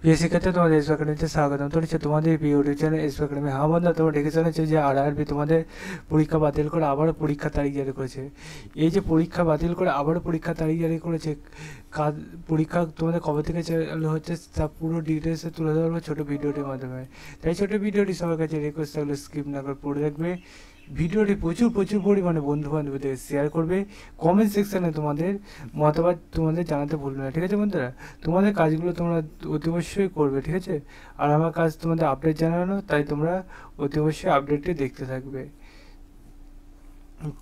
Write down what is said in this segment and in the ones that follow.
প্রিয় শিক্ষার্থী, তোমাদের এসপি একাডেমিতে স্বাগতম। তো হচ্ছে তোমাদের প্রিয় ইউটিউব চ্যানেল এসপি একাডেমি। হ্যাঁ বন্ধুরা, তোমরা দেখে জানাচ্ছে যে আরআরবি তোমাদের পরীক্ষা বাতিল করে আবারও পরীক্ষার তারিখ জারি করেছে। এই যে পরীক্ষা বাতিল করে আবারও পরীক্ষার তারিখ জারি করেছে, পরীক্ষা তোমাদের কবে থেকে চালু হচ্ছে তা পুরো ডিটেলসে তুলে ধরবো ছোটো ভিডিওটির মাধ্যমে। তাই ছোটো ভিডিওটি সবার কাছে রিকোয়েস্ট থাকলে স্কিপ না করে পড়ে রাখবে। ভিডিওটি প্রচুর পরিমাণে বন্ধু বান্ধবদের শেয়ার করবে। কমেন্ট সেকশানে তোমাদের মতামত তোমাদের জানাতে ভুলবে না, ঠিক আছে বন্ধুরা? তোমাদের কাজগুলো তোমরা অতি অবশ্যই করবে, ঠিক আছে? আর আমার কাজ তোমাদের আপডেট জানানো, তাই তোমরা অতি অবশ্যই আপডেটটি দেখতে থাকবে।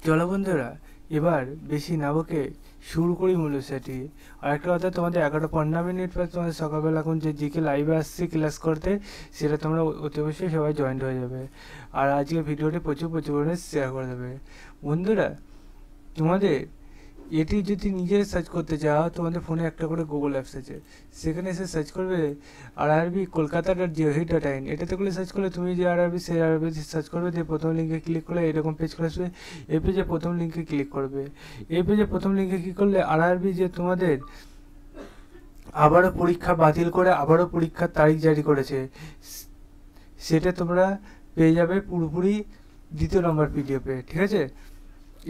চলো বন্ধুরা, এবার বেশি না বকে শুরু করি মূল সেটি। আর একটা কথা, তোমাদের 11:15 পর তোমাদের সকালবেলা এখন যে জিকে লাইভে আসছে ক্লাস করতে, সেটা তোমরা অতি অবশ্যই সবাই জয়েন্ট হয়ে যাবে। আর আজকের ভিডিওটি প্রচুর পরিমাণে শেয়ার করে দেবে বন্ধুরা। তোমাদের এটি যদি নিজের সার্চ করতে চাও, তোমাদের ফোনে একটা করে গুগল অ্যাপস আছে, সেখানে এসে সার্চ করবে আরআরবি কলকাতা.gov.in। এটাতে করে সার্চ করলে তুমি যে আরআরবি সেই আরআরবি সার্চ করবে, দিয়ে প্রথম লিঙ্কে ক্লিক করলে এরকম পেজ করে আসবে। এই পেজে প্রথম লিঙ্কে ক্লিক করবে। এই পেজে প্রথম লিঙ্কে ক্লিক করলে আরআরবি যে তোমাদের আবারও পরীক্ষা বাতিল করে আবারও পরীক্ষার তারিখ জারি করেছে, সেটা তোমরা পেয়ে যাবে পুরোপুরি 2 নম্বর পিডিএফে, ঠিক আছে?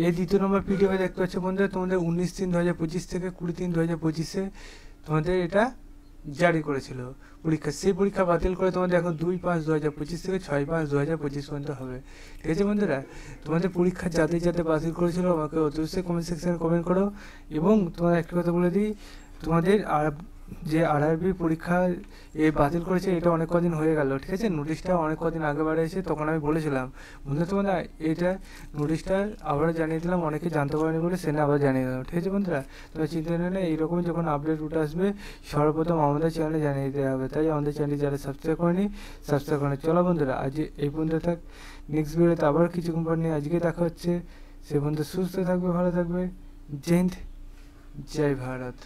এই 2 নম্বর পিডিএফে দেখতে পাচ্ছ বন্ধুরা, তোমাদের 19/3/2025 থেকে 20/3/2025 তোমাদের এটা জারি করেছিল পরীক্ষা। সেই পরীক্ষা বাতিল করে তোমাদের এখন 2/5/2025 থেকে 6/5/2025 পর্যন্ত হবে, ঠিক আছে বন্ধুরা? তোমাদের পরীক্ষা যাতে বাতিল করেছিল আমাকে অবশ্যই কমেন্ট সেকশনে কমেন্ট করো। এবং তোমাদের একটা কথা বলে দিই, তোমাদের যে আরআরবি পরীক্ষা বাতিল করেছে, এটা অনেক কদিন হয়ে গেল, ঠিক আছে? নোটিশটা অনেক কদিন আগে বাড়িয়েছে, তখন আমি বলেছিলাম বন্ধুরা তোমাদের এটা নোটিশটা আবার জানিয়ে দিলাম, অনেকে জানতে পারেনি বলে সেটা আবার জানিয়ে দিলাম, ঠিক আছে বন্ধুরা? তোমরা চিন্তা নেই না, এইরকম যখন আপডেট উঠে আসবে সর্বপ্রথম আমাদের চ্যানেলে জানিয়ে দেওয়া হবে। তাই আমাদের চ্যানেলটি যারা সাবস্ক্রাইব করেনি সাবস্ক্রাইব করে। চলো বন্ধুরা, আজ এই পর্যন্ত থাক। নেক্সট ভিডিওতে আবার কিছু কোম্পানি নিয়ে আজকে দেখা হচ্ছে। সে বন্ধু সুস্থ থাকবে, ভালো থাকবে। জয় হিন্দ, জয় ভারত।